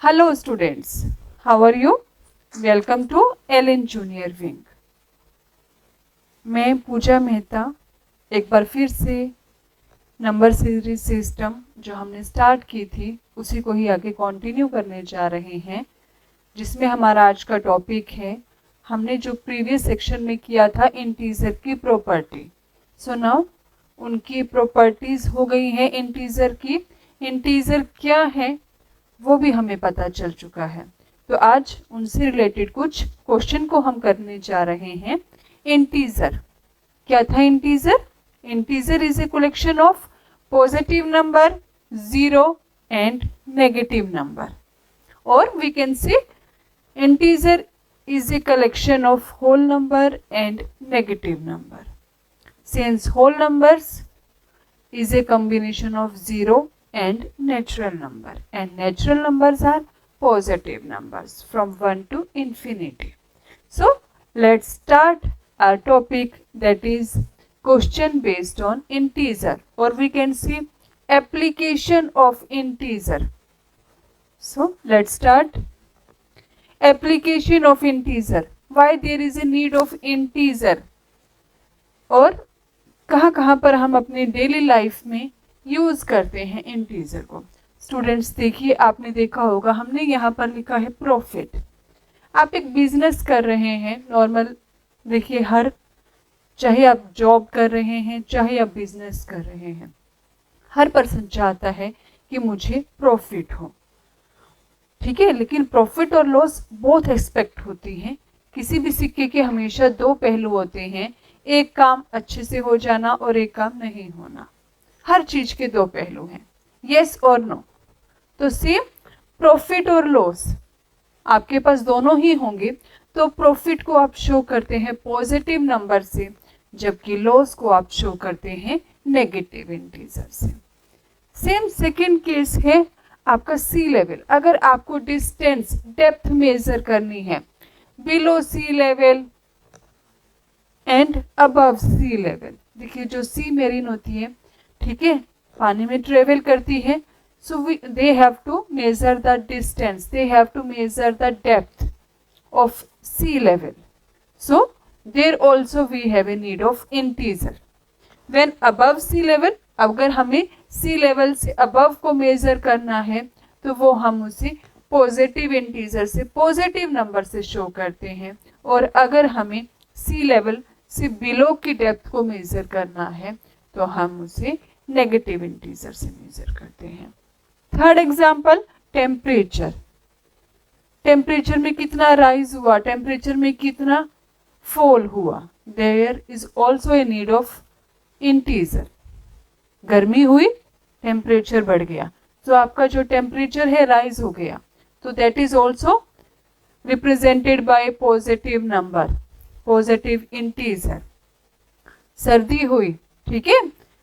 Hello students, how are you? Welcome to Ellen Junior Wing. मैं पूजा मेहता एक बार फिर से नंबर सीरीज सिस्टम जो हमने स्टार्ट की थी उसी को ही आगे कंटिन्यू करने जा रहे हैं, जिसमें हमारा आज का टॉपिक है, हमने जो प्रीवियस सेक्शन में किया था इंटीजर की प्रॉपर्टी। सो नाउ उनकी प्रॉपर्टीज हो गई हैं इंटीजर की। इंटीजर क्या है वो भी हमें पता चल चुका है, तो आज उनसे रिलेटेड कुछ क्वेश्चन को हम करने जा रहे हैं। इंटीजर क्या था? Integer is a collection of positive number, zero and negative number, और we can say integer is a collection of whole number and negative number. Since whole numbers is a combination of 0 and natural number, and natural numbers are positive numbers from 1 to infinity. So let's start our topic, that is question based on integer, or we can see application of integer. So let's start. Application of integer. Why there is a need of integer? और कहाँ कहाँ पर हम अपने daily life में use करते हैं integer को। स्टूडेंट्स देखिए, आपने देखा होगा हमने यहाँ पर लिखा है प्रॉफिट। आप एक बिजनेस कर रहे हैं नॉर्मल, देखिए चाहे आप जॉब कर रहे हैं चाहे आप बिजनेस कर रहे हैं, हर पर्सन चाहता है कि मुझे प्रॉफिट हो, ठीक है। लेकिन प्रॉफिट और लॉस बोथ एक्सपेक्ट होती हैं। किसी भी सिक्के के हमेशा दो पहलू होते हैं, एक काम अच्छे से हो जाना और एक काम नहीं होना। हर चीज के दो पहलू हैं, यस और नो। तो सेम प्रॉफिट और लॉस आपके पास दोनों ही होंगे, तो प्रॉफिट को आप शो करते हैं पॉजिटिव नंबर से, जबकि लॉस को आप शो करते हैं नेगेटिव इंटीजर से। सेम सेकेंड केस है आपका सी लेवल। अगर आपको डिस्टेंस डेप्थ मेजर करनी है below sea level and above sea level, देखिए जो सी मेरीन होती है, ठीक है, पानी में ट्रेवल करती है, so they have to measure the distance, they have to measure the depth of sea level. So there also we have a need of integer. When above sea level, अगर हमें सी लेवल से above को measure करना है तो वो हम उसे पॉजिटिव इंटीजर से, पॉजिटिव नंबर से शो करते हैं, और अगर हमें सी लेवल से बिलो की डेप्थ को मेजर करना है तो हम उसे नेगेटिव इंटीजर से मेजर करते हैं। Third example, temperature. टेम्परेचर में कितना राइज हुआ, टेम्परेचर में कितना फॉल हुआ, there is also a need of integer. गर्मी हुई, टेम्परेचर बढ़ गया, तो आपका जो टेम्परेचर है राइज हो गया, तो that is also represented by positive number, positive integer. सर्दी हुई, ठीक है,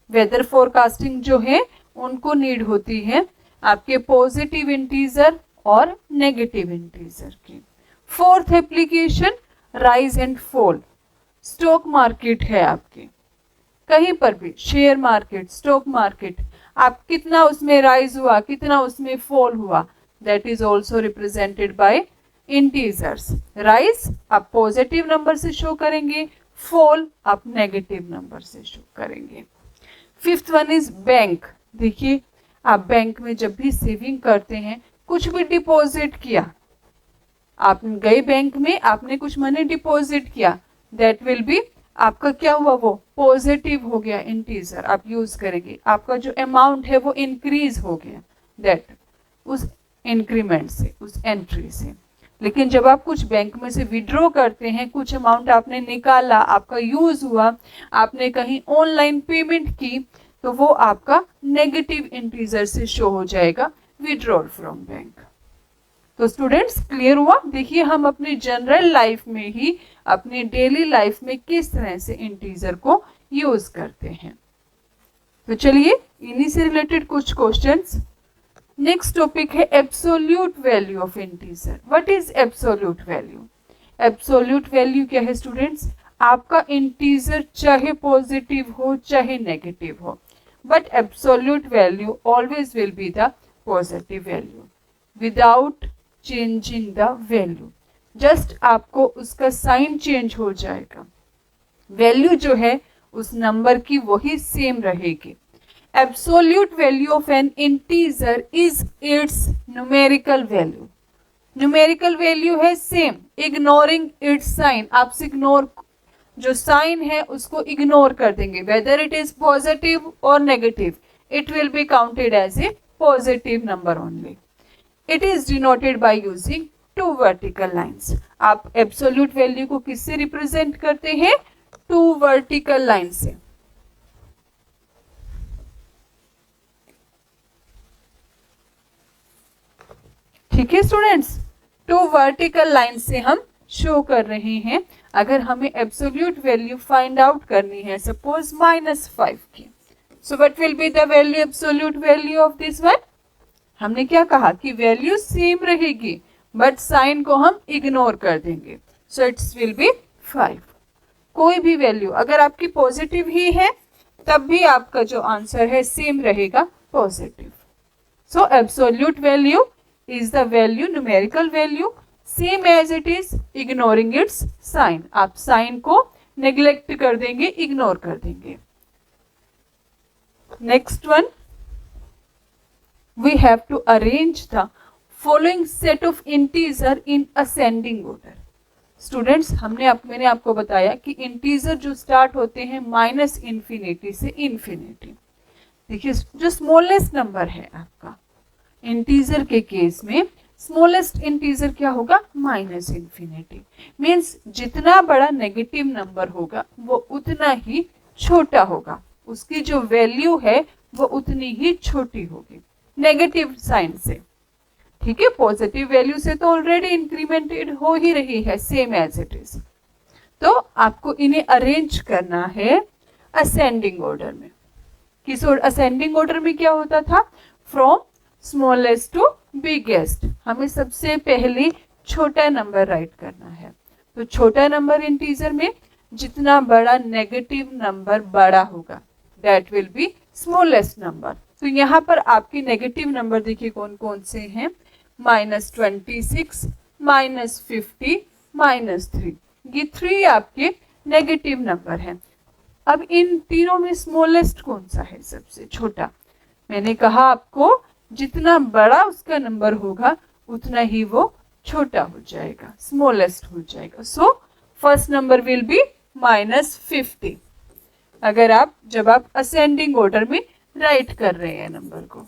वेदर फोरकास्टिंग जो है उनको नीड होती है आपके पॉजिटिव इंटीजर और नेगेटिव इंटीजर की। Fourth application, rise and fall. Stock market है आपके, कहीं पर भी शेयर मार्केट, स्टॉक मार्केट, आप कितना उसमें राइज हुआ, कितना उसमें फॉल हुआ, that is also represented by integers. Rise आप पॉजिटिव नंबर से शो करेंगे, फॉल आप नेगेटिव नंबर से शो करेंगे। Fifth one is bank. देखिए आप बैंक में जब भी सेविंग करते हैं, कुछ भी डिपॉजिट किया, आप गए बैंक में, आपने कुछ मनी डिपॉजिट किया, दैट विल बी आपका क्या हुआ, वो पॉजिटिव हो गया इंटीजर, आप यूज करेंगे। आपका जो अमाउंट है वो इंक्रीज हो गया, दैट उस इंक्रीमेंट से, उस एंट्री से। लेकिन जब आप कुछ बैंक में से विड्रॉ करते हैं, कुछ अमाउंट आपने निकाला, आपका यूज हुआ, आपने कहीं ऑनलाइन पेमेंट की, तो वो आपका नेगेटिव इंटीजर से शो हो जाएगा, विड्रॉल फ्रॉम बैंक। तो स्टूडेंट्स क्लियर हुआ? देखिए हम अपनी जनरल लाइफ में ही, अपनी डेली लाइफ में किस तरह से इंटीजर को यूज करते हैं। तो चलिए इन्हीं से रिलेटेड कुछ क्वेश्चंस। नेक्स्ट टॉपिक है absolute value of integer. What is absolute value? Absolute value क्या है स्टूडेंट्स? आपका इंटीजर चाहे पॉजिटिव हो चाहे नेगेटिव हो, but absolute value always will be the positive value. Without changing the value. Just आपको उसका साइन चेंज हो जाएगा, वैल्यू जो है उस नंबर की वही सेम रहेगी। Absolute value of an integer is its numerical value. Numerical value है सेम, इग्नोरिंग इट्स साइन। आप इग्नोर, जो साइन है उसको इग्नोर कर देंगे, वेदर इट इज पॉजिटिव और negative, it will be counted as a positive number only. It is denoted by using two vertical lines. आप absolute value को किससे रिप्रेजेंट करते हैं? टू वर्टिकल लाइन से। ठीक है स्टूडेंट्स, टू वर्टिकल लाइन से हम शो कर रहे हैं। अगर हमें एब्सोल्यूट वैल्यू फाइंड आउट करनी है, सपोज -5 की, so what will be the value, absolute value of this one? हमने क्या कहा कि वैल्यू सेम रहेगी बट साइन को हम इग्नोर कर देंगे, सो इट्स विल बी 5। कोई भी वैल्यू अगर आपकी पॉजिटिव ही है तब भी आपका जो आंसर है सेम रहेगा, positive. So absolute value is the value, numerical value, same as it is ignoring its sign। आप साइन को नेग्लेक्ट कर देंगे, इग्नोर कर देंगे। Next one, we have to arrange the following set of integer in ascending order। Students, मैंने आपको बताया कि इंटीजर जो स्टार्ट होते हैं -∞ से इन्फिनिटी। देखिए, जो स्मॉलेस्ट नंबर है आपका इंटीजर के केस में, स्मॉलेस्ट इंटीजर क्या होगा? -∞। मीन्स जितना बड़ा नेगेटिव नंबर होगा वो उतना ही छोटा होगा, उसकी जो वैल्यू है वो उतनी ही छोटी होगी नेगेटिव साइन से। ठीक है, पॉजिटिव वैल्यू से तो ऑलरेडी इंक्रीमेंटेड हो ही रही है, सेम एज इट इज। तो आपको इन्हें अरेंज करना है असेंडिंग ऑर्डर में। किस असेंडिंग ऑर्डर में क्या होता था? From smallest to biggest. हमें सबसे पहले छोटा नंबर राइट करना है, तो छोटा नंबर इंटीजर में जितना बड़ा नेगेटिव नंबर बड़ा होगा, that will be smallest number. तो यहाँ पर आपके नेगेटिव नंबर देखिए कौन कौन से हैं, -26, -50, -3। ये 3 आपके नेगेटिव नंबर हैं। अब इन तीनों में स्मॉलेस्ट कौन सा है, सबसे छोटा? मैंने कहा आपको जितना बड़ा उसका नंबर होगा उतना ही वो छोटा हो जाएगा, स्मॉलेस्ट हो जाएगा। So first number will be -50। अगर जब आप असेंडिंग ऑर्डर में राइट कर रहे हैं नंबर को।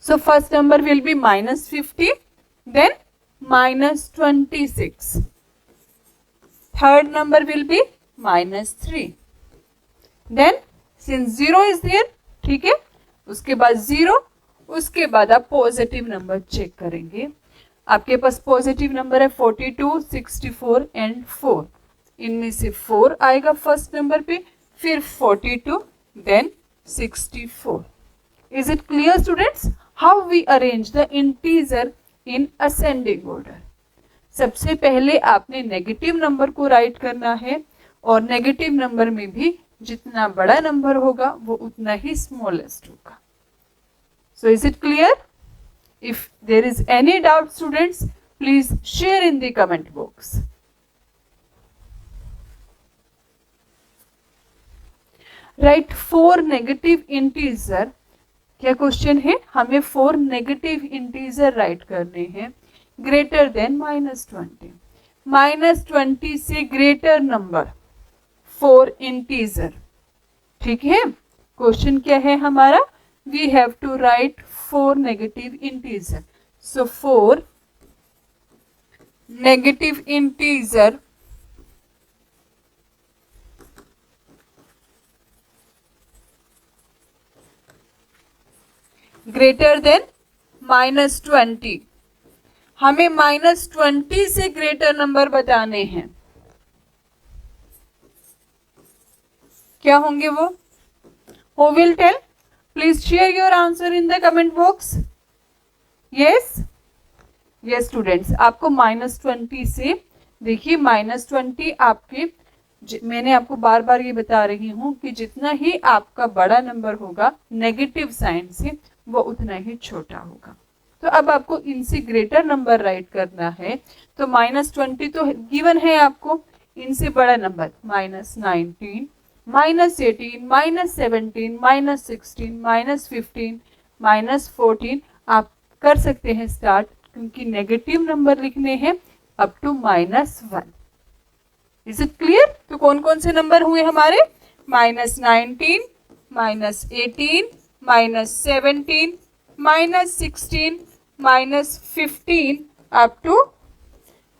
So first number will be -50, then -26. Third number will be -3. Then since 0 is there, ठीक है, उसके बाद 0, उसके बाद आप पॉजिटिव नंबर चेक करेंगे। आपके पास पॉजिटिव नंबर है 42, 64 एंड 4। इनमें से 4 आएगा फर्स्ट नंबर पे, फिर 42, then 64। Is it clear students how we arrange the integer in ascending order? सबसे पहले आपने नेगेटिव नंबर को राइट करना है और नेगेटिव नंबर में भी जितना बड़ा नंबर होगा वो उतना ही स्मॉलेस्ट होगा। So is it clear? If there is any doubt students, please share in the comment box. Write 4 negative integer। क्या क्वेश्चन है? हमें 4 नेगेटिव इंटीजर राइट करने हैं ग्रेटर देन -20। -20 से ग्रेटर नंबर 4 इंटीजर। ठीक है, क्वेश्चन क्या है हमारा? We have to write 4 negative integer. So 4 negative integer greater than -20। हमें -20 से ग्रेटर नंबर बताने हैं। क्या होंगे वो? Who will tell? Please share your answer in the comment box. Yes? Yes students, आपको -20 से, देखिए -20 आपके मैंने आपको बार बार ये बता रही हूँ कि जितना ही आपका बड़ा नंबर होगा नेगेटिव साइन से, वो उतना ही छोटा होगा। तो अब आपको इनसे ग्रेटर नंबर राइट करना है, तो -20 तो गिवन है आपको, इनसे बड़ा नंबर -19, -18, -17, -16, -15, -14 आप कर सकते हैं स्टार्ट, क्योंकि नेगेटिव नंबर लिखने हैं up to -1। Is it clear? तो कौन कौन से नंबर हुए हमारे? -19, -18, -17, -16, -15 अप टू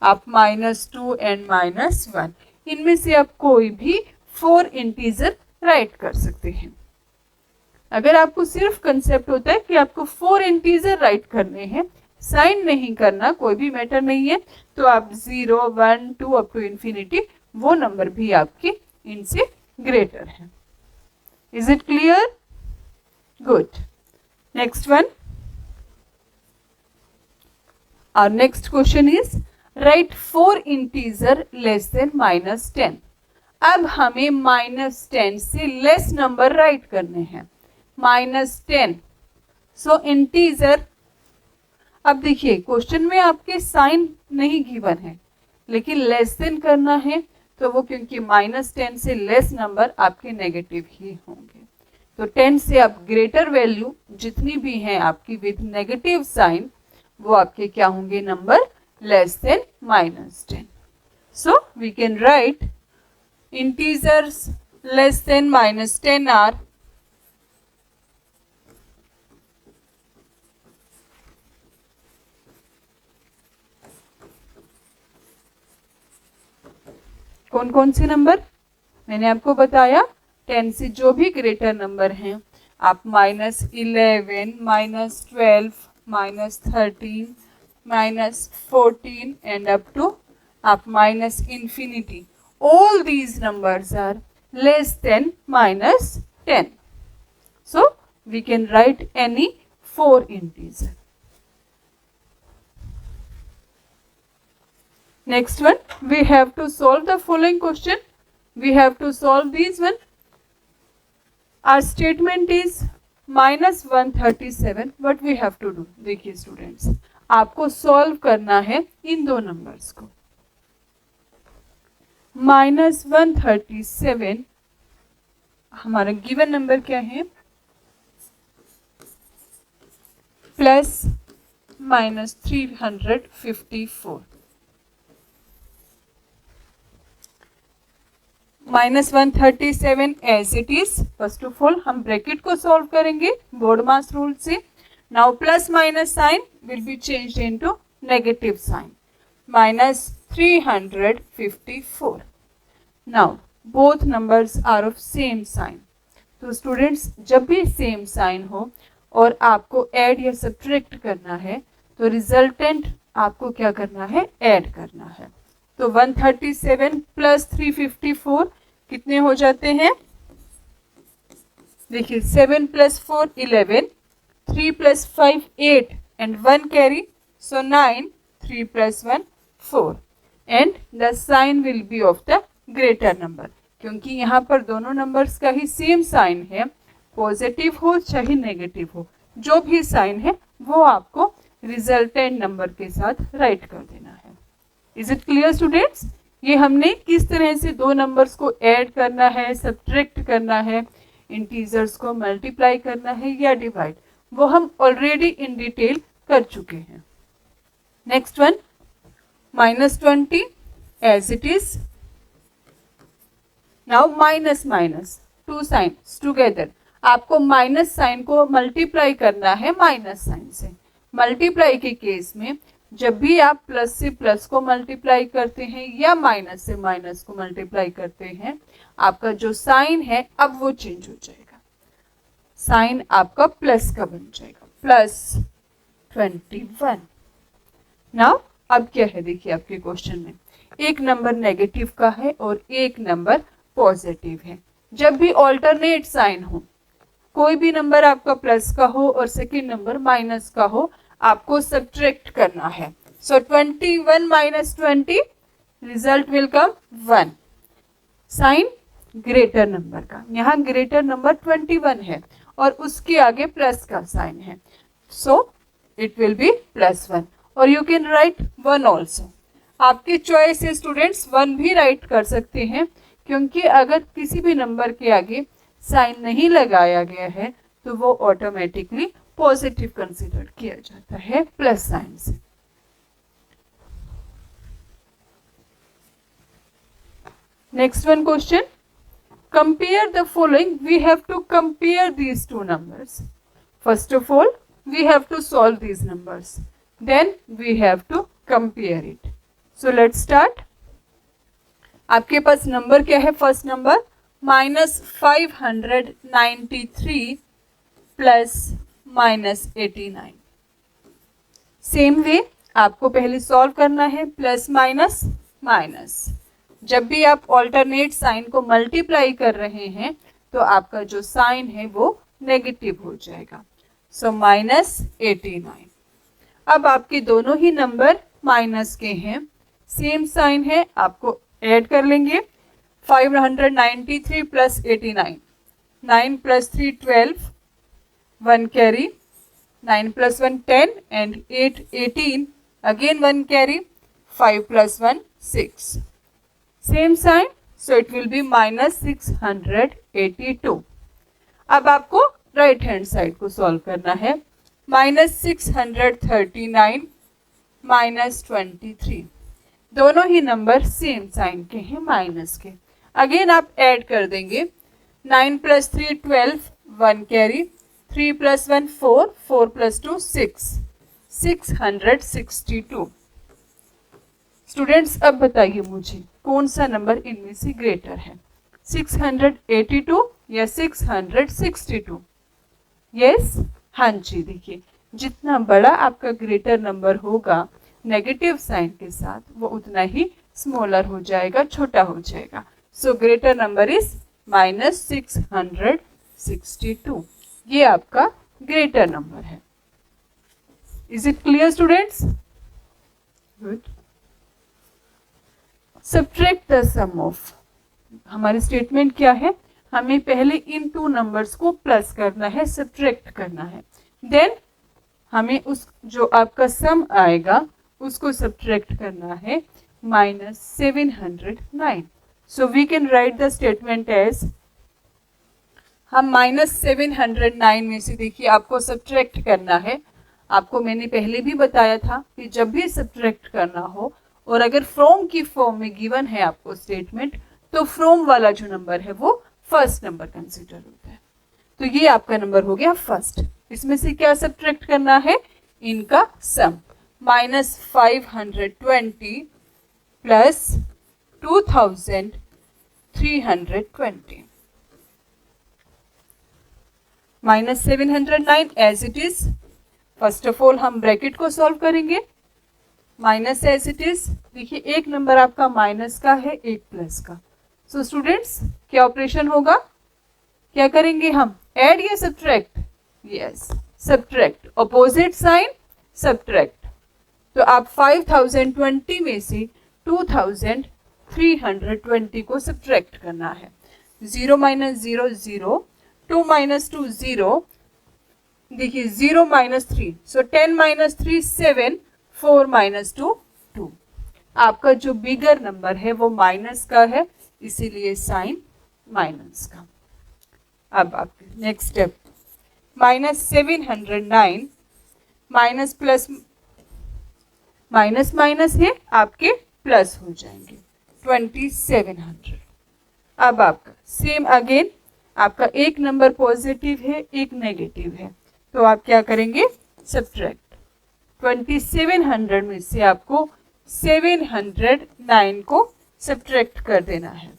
आप -2 एंड -1। इनमें से आप कोई भी 4 इंटीजर राइट कर सकते हैं। अगर आपको सिर्फ कंसेप्ट होता है कि आपको 4 इंटीजर राइट करने हैं, साइन नहीं करना, कोई भी मैटर नहीं है, तो आप 0, 1, 2 अप टू इंफिनिटी, वो नंबर भी आपके इनसे ग्रेटर है। Is it clear? Good. Next one, our next question is write 4 integer less than -10। अब हमें -10 से लेस नंबर राइट करने हैं, -10। सो इंटीजर, अब देखिए क्वेश्चन में आपके साइन नहीं गिवन है, लेकिन लेस देन करना है, तो वो क्योंकि -10 से लेस नंबर आपके नेगेटिव ही होंगे। तो 10 से आप ग्रेटर वैल्यू जितनी भी हैं आपकी विद नेगेटिव साइन, वो आपके क्या होंगे? Number less than -10। So we can write integers less than -10 are कौन कौन से नंबर? मैंने आपको बताया 10 से जो भी ग्रेटर नंबर हैं, आप -11, -12, -13, -14 एंड अप टू आप -infinity, all these numbers are less than -10. So we can write any 4 integer. Next one, we have to solve the following question. We have to solve these one. Our statement is -137. What we have to do? देखिए students, आपको solve करना है इन दो numbers को। -137 हमारा given number क्या है? Plus -354। -137 as it is. First of all हम ब्रैकेट को सॉल्व करेंगे बोर्ड मास रूल से। Now plus minus sign will be changed into negative sign, -354। Now both numbers are of same sign. तो students, जब भी same sign हो और आपको ऐड या सब्ट्रैक्ट करना है, तो रिजल्टेंट आपको क्या करना है? ऐड करना है। तो 137 प्लस 354 कितने हो जाते हैं? देखिए 7 plus 4 11, 3 plus 5 8 and 1 carry, so 9, 3 plus 1 4 and the sign will be of the greater number, क्योंकि यहाँ पर दोनों नंबर्स का ही सेम साइन है, पॉजिटिव हो चाहे नेगेटिव हो, जो भी साइन है वो आपको रिजल्टेंट नंबर के साथ राइट कर देना है। Is it clear students? ये हमने किस तरह से दो नंबर्स को ऐड करना है, सब्ट्रैक्ट करना है, इंटीजर्स को मल्टीप्लाई करना है या डिवाइड, वो हम ऑलरेडी इन डिटेल कर चुके हैं। Next one, -20 as it is. Now minus minus, two signs together, आपको माइनस साइन को मल्टीप्लाई करना है माइनस साइन से। मल्टीप्लाई के केस में जब भी आप प्लस से प्लस को मल्टीप्लाई करते हैं या माइनस से माइनस को मल्टीप्लाई करते हैं, आपका जो साइन है अब वो चेंज हो जाएगा, साइन आपका प्लस का बन जाएगा, +21। नाउ अब क्या है? देखिए आपके क्वेश्चन में एक नंबर नेगेटिव का है और एक नंबर पॉजिटिव है। जब भी ऑल्टरनेट साइन हो, कोई भी नंबर आपका प्लस का हो और सेकेंड नंबर माइनस का हो, आपको सब्ट्रैक्ट करना है। So 21 - 20 result will come 1। Sign greater number का। यहाँ ग्रेटर नंबर 21 है और उसके आगे प्लस का साइन है, सो इट विल बी +1 और यू कैन राइट 1 ऑल्सो। आपकी चॉइस है स्टूडेंट्स, 1 भी राइट कर सकते हैं, क्योंकि अगर किसी भी नंबर के आगे साइन नहीं लगाया गया है तो वो ऑटोमेटिकली पॉजिटिव कंसीडर किया जाता है प्लस साइन से। Next one question, compare the following. We have to compare these two numbers. First of all we have to solve these numbers, then we have to compare it. So let's start. आपके पास number क्या है? First number -593 plus -89। Same way आपको पहले solve करना है, plus minus minus. जब भी आप ऑल्टरनेट साइन को मल्टीप्लाई कर रहे हैं तो आपका जो साइन है वो नेगेटिव हो जाएगा, सो -89। अब आपके दोनों ही नंबर माइनस के हैं, सेम साइन है, आपको ऐड कर लेंगे। 593 plus 89, 9 plus 3 12, 1 carry, 9 plus 1 10 and 8 18, again 1 carry, 5 plus 1 6, same sign, so it will be -682। अब आपको राइट हैंड साइड को सॉल्व करना है। -639 -23, दोनों ही नंबर सेम साइन के हैं, माइनस के। अगेन आप ऐड कर देंगे। 9 plus 3 12, 1 carry, 3 plus 1 4, 4 plus 2 6, 662। Students अब बताइए मुझे कौन सा नंबर इनमें से ग्रेटर है, 682 या 662? यस, हाँ जी। देखिए, जितना बड़ा आपका ग्रेटर नंबर होगा नेगेटिव साइन के साथ, वो उतना ही स्मॉलर हो जाएगा, छोटा हो जाएगा। So greater number is -662। ये आपका ग्रेटर नंबर है। Is it clear students? Good. Subtract the sum of. हमारी स्टेटमेंट क्या है? हमें पहले इन टू नंबर्स को प्लस करना है, सब्ट्रैक्ट करना है, देन हमें उस जो आपका सम आएगा उसको सब्ट्रैक्ट करना है -709। So we can write the statement as, हम -709 में से देखिए आपको सब्ट्रैक्ट करना है। आपको मैंने पहले भी बताया था कि जब भी सब्ट्रैक्ट करना हो और अगर फ्रॉम की फॉर्म में गिवन है आपको स्टेटमेंट, तो फ्रॉम वाला जो नंबर है वो फर्स्ट नंबर कंसीडर होता है। तो ये आपका नंबर हो गया फर्स्ट। इसमें से क्या सब्ट्रैक्ट करना है? इनका sum, -520 plus 2320, -709 as it is. First of all हम ब्रैकेट को सॉल्व करेंगे, माइनस एज इट इज। देखिए, एक नंबर आपका माइनस का है, एक प्लस का। सो स्टूडेंट्स क्या ऑपरेशन होगा? क्या करेंगे हम? ऐड या subtract? Yes, subtract. Opposite sign, subtract. तो आप 5020 में से 2320 को सब्ट्रैक्ट करना है। 0 - 0 0, 2 - 2 0, देखिए 0 - 3, सो 10 - 3 7, 4 - 2 2। आपका जो बिगर नंबर है वो माइनस का है, इसीलिए साइन माइनस का। अब आपके next step, -709 minus plus minus minus है, आपके प्लस हो जाएंगे 2700। अब आपका सेम अगेन, आपका एक नंबर पॉजिटिव है, एक नेगेटिव है, तो आप क्या करेंगे? सब्ट्रैक्ट। 2700 में से आपको 709 को सब्ट्रैक्ट कर देना है।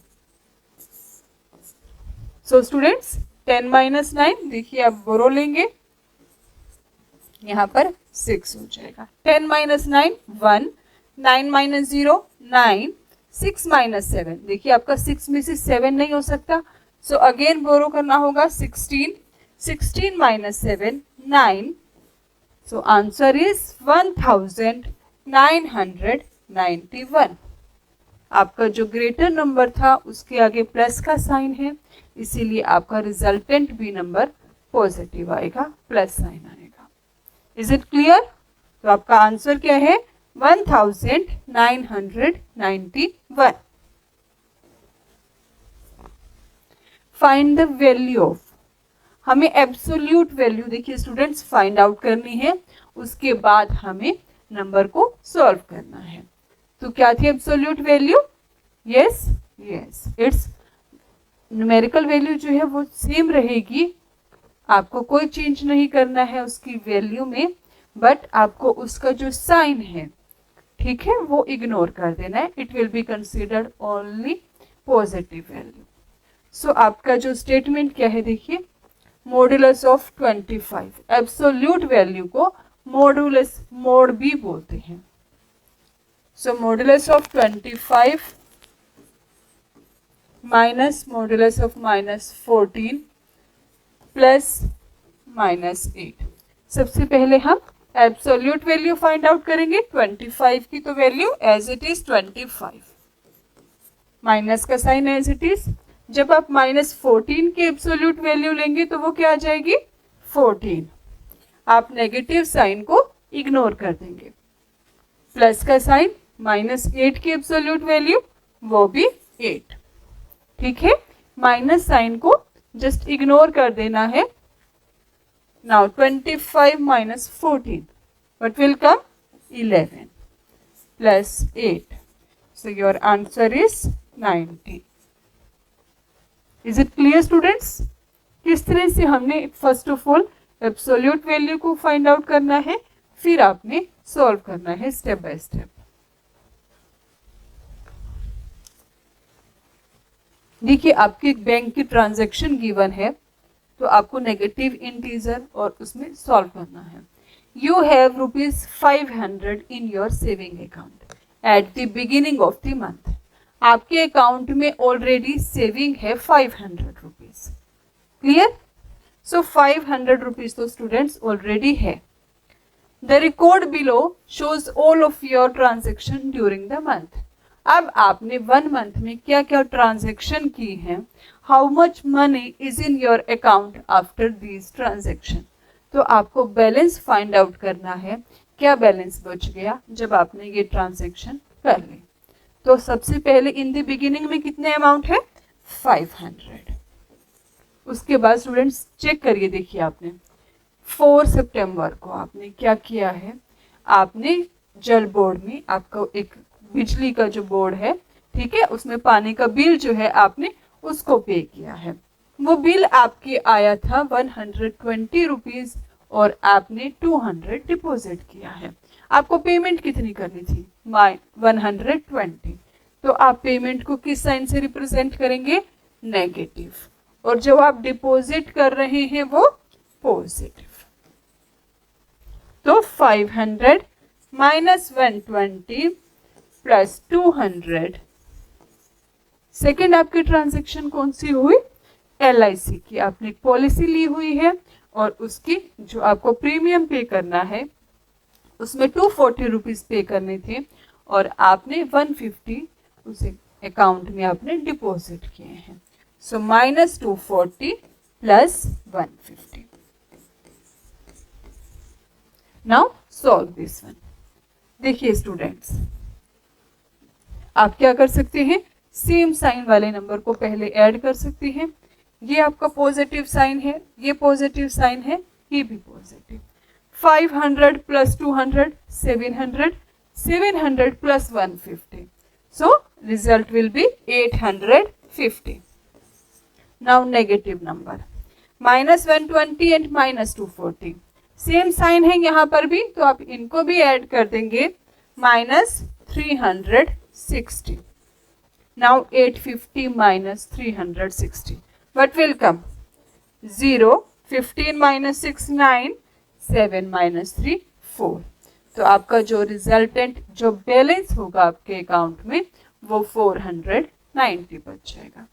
सो स्टूडेंट्स 10 - 9, देखिए आप बोरो लेंगे, यहाँ पर 6 हो जाएगा। 10 - 9 1, 9 - 0 9, 6 - 7, देखिए आपका 6 में से 7 नहीं हो सकता, सो अगेन बोरो करना होगा 16, 16 - 7 9, सो आंसर इज 1991। आपका जो ग्रेटर नंबर था उसके आगे प्लस का साइन है, इसीलिए आपका रिजल्टेंट भी नंबर पॉजिटिव आएगा, प्लस साइन आएगा। Is it clear? तो आपका आंसर क्या है? 1991। फाइंड द वैल्यू ऑफ, हमें एब्सोल्यूट वैल्यू देखिए स्टूडेंट्स फाइंड आउट करनी है, उसके बाद हमें नंबर को सॉल्व करना है। तो क्या थी absolute value? Yes yes, it's numerical value जो है वो सेम रहेगी, आपको कोई चेंज नहीं करना है उसकी वैल्यू में, बट आपको उसका जो साइन है, ठीक है, वो इग्नोर कर देना है। It will be considered only positive value. So आपका जो स्टेटमेंट क्या है देखिए, मॉडुलस ऑफ 25, एब्सोल्यूट वैल्यू को मॉडुलस मोड भी बोलते हैं। So modulus of 25 minus modulus of -14 plus -8। सबसे पहले हम एब्सोल्यूट वैल्यू फाइंड आउट करेंगे। 25 की तो value as it is 25, minus का साइन एज इट इज। जब आप -14 की एब्सोल्यूट वैल्यू लेंगे तो वो क्या आ जाएगी? 14। आप नेगेटिव साइन को इग्नोर कर देंगे। प्लस का साइन, -8 की एब्सोल्यूट वैल्यू वो भी 8, ठीक है। माइनस साइन को जस्ट इग्नोर कर देना है। Now 25 minus 14, what will come? 11 plus 8. So your answer is 90. Is it clear students? किस तरह से हमने first of all absolute value को फाइंड आउट करना है, फिर आपने सॉल्व करना है स्टेप बाय स्टेप। देखिए आपकी एक बैंक की ट्रांजैक्शन गिवन है, तो आपको नेगेटिव इंटीजर और उसमें सॉल्व करना है। You have ₹500 in your saving account at the beginning of the month. आपके अकाउंट में ऑलरेडी सेविंग है 500 रुपीज। क्लियर? सो 500 रुपीज तो स्टूडेंट्स ऑलरेडी है। The record below shows all of your transaction during the month. अब आपने 1 month में क्या क्या ट्रांजेक्शन की है, how much money is in your account after these transaction. तो आपको बैलेंस फाइंड आउट करना है, क्या बैलेंस बच गया जब आपने ये ट्रांजेक्शन कर ली। तो सबसे पहले इन द बिगिनिंग में कितने अमाउंट है? 500। उसके बाद स्टूडेंट्स चेक करिए, देखिए आपने 4 सितंबर को आपने क्या किया है, आपने जल बोर्ड में आपको एक बिजली का जो बोर्ड है, ठीक है, उसमें पानी का बिल जो है आपने उसको पे किया है। वो बिल आपके आया था 120 रुपीज और आपने 200 डिपॉजिट किया है। आपको पेमेंट कितनी करनी थी? 120। तो आप पेमेंट को किस साइन से रिप्रेजेंट करेंगे? नेगेटिव। और जो आप डिपॉजिट कर रहे हैं वो पॉजिटिव। तो 500 माइनस 120 प्लस 200। सेकेंड आपकी ट्रांजैक्शन कौन सी हुई? LIC की। आपने एक पॉलिसी ली हुई है और उसकी जो आपको प्रीमियम पे करना है उसमें 240 रुपीज पे करने थे और आपने 150 उस अकाउंट में आपने डिपॉजिट किए हैं। सो -240 plus 150। Now solve this one. देखिए स्टूडेंट्स, आप क्या कर सकते हैं, सेम साइन वाले नंबर को पहले ऐड कर सकते हैं। ये आपका पॉजिटिव साइन है, ये पॉजिटिव साइन है, ये भी positive. 500 plus 200 700, 700 plus 150, so result will be 850। Now negative number -120 and -240, same sign है यहाँ पर भी, तो आप इनको भी ऐड कर देंगे। -360। Now 850 minus 360. What will come? 0. 15 minus 6 9. 7 minus 3 4. तो आपका जो रिजल्टेंट जो बैलेंस होगा आपके अकाउंट में वो 490 बच जाएगा।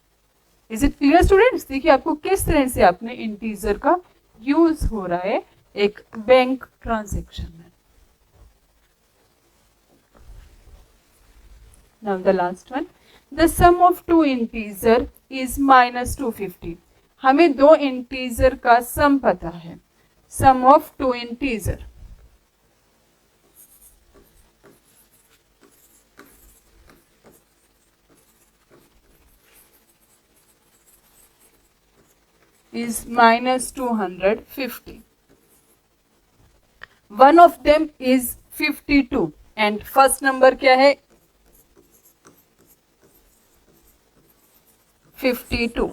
Is it clear students? देखिए आपको किस तरह से आपने इंटीजर का यूज हो रहा है एक बैंक ट्रांजैक्शन में। Now the last one, the sum of two integer is -250। हमें दो इंटीजर का सम पता है, sum of two integer is -250. One of them is 52 and first number क्या है 52.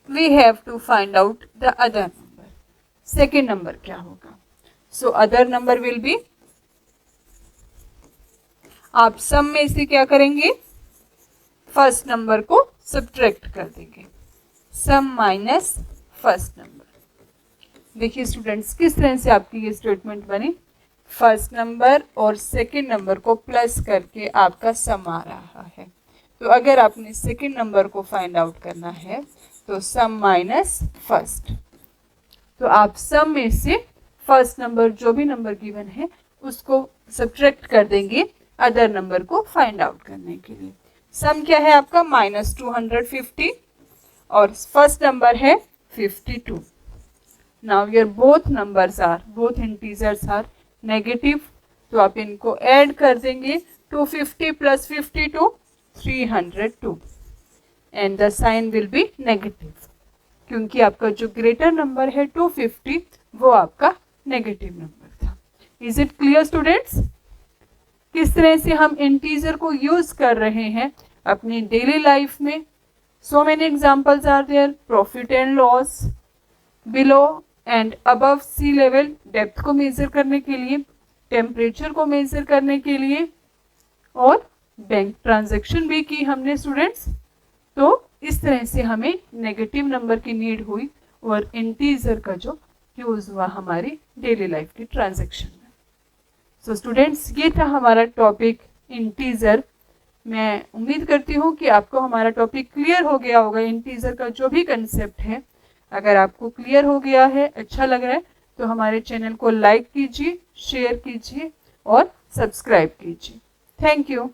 We have to find out the other number. Second number क्या होगा? So other number will be, आप सम में से क्या करेंगे, फर्स्ट नंबर को सब्ट्रैक्ट कर देंगे, सम माइनस फर्स्ट नंबर। देखिए स्टूडेंट्स किस तरह से आपकी ये स्टेटमेंट बनी, फर्स्ट नंबर और सेकंड नंबर को प्लस करके आपका सम आ रहा है। तो अगर आपने सेकंड नंबर को फाइंड आउट करना है तो सम माइनस फर्स्ट, तो आप सम में से फर्स्ट नंबर जो भी नंबर गिवन है उसको सब्ट्रैक्ट कर देंगे अदर नंबर को फाइंड आउट करने के लिए। सम क्या है आपका -250 और फर्स्ट नंबर है 52. Now your both numbers are, both integers are negative, तो आप इनको ऐड कर देंगे, 250 plus 52 302 and the sign will be negative, क्योंकि आपका जो ग्रेटर नंबर है 250 वो आपका नेगेटिव नंबर था। Is it clear students? किस तरह से हम इंटीजर को यूज कर रहे हैं अपनी डेली लाइफ में। So many examples are there, profit and loss, below and above sea level, depth को मेजर करने के लिए, टेम्परेचर को मेजर करने के लिए, और बैंक ट्रांजैक्शन भी की हमने स्टूडेंट्स। तो इस तरह से हमें नेगेटिव नंबर की नीड हुई और इंटीजर का जो यूज हुआ हमारी डेली लाइफ की ट्रांजैक्शन में। सो स्टूडेंट्स ये था हमारा टॉपिक इंटीजर। मैं उम्मीद करती हूँ कि आपको हमारा टॉपिक क्लियर हो गया होगा, इंटीजर का जो भी कंसेप्ट है। अगर आपको क्लियर हो गया है, अच्छा लग रहा है, तो हमारे चैनल को लाइक कीजिए, शेयर कीजिए और सब्सक्राइब कीजिए। Thank you.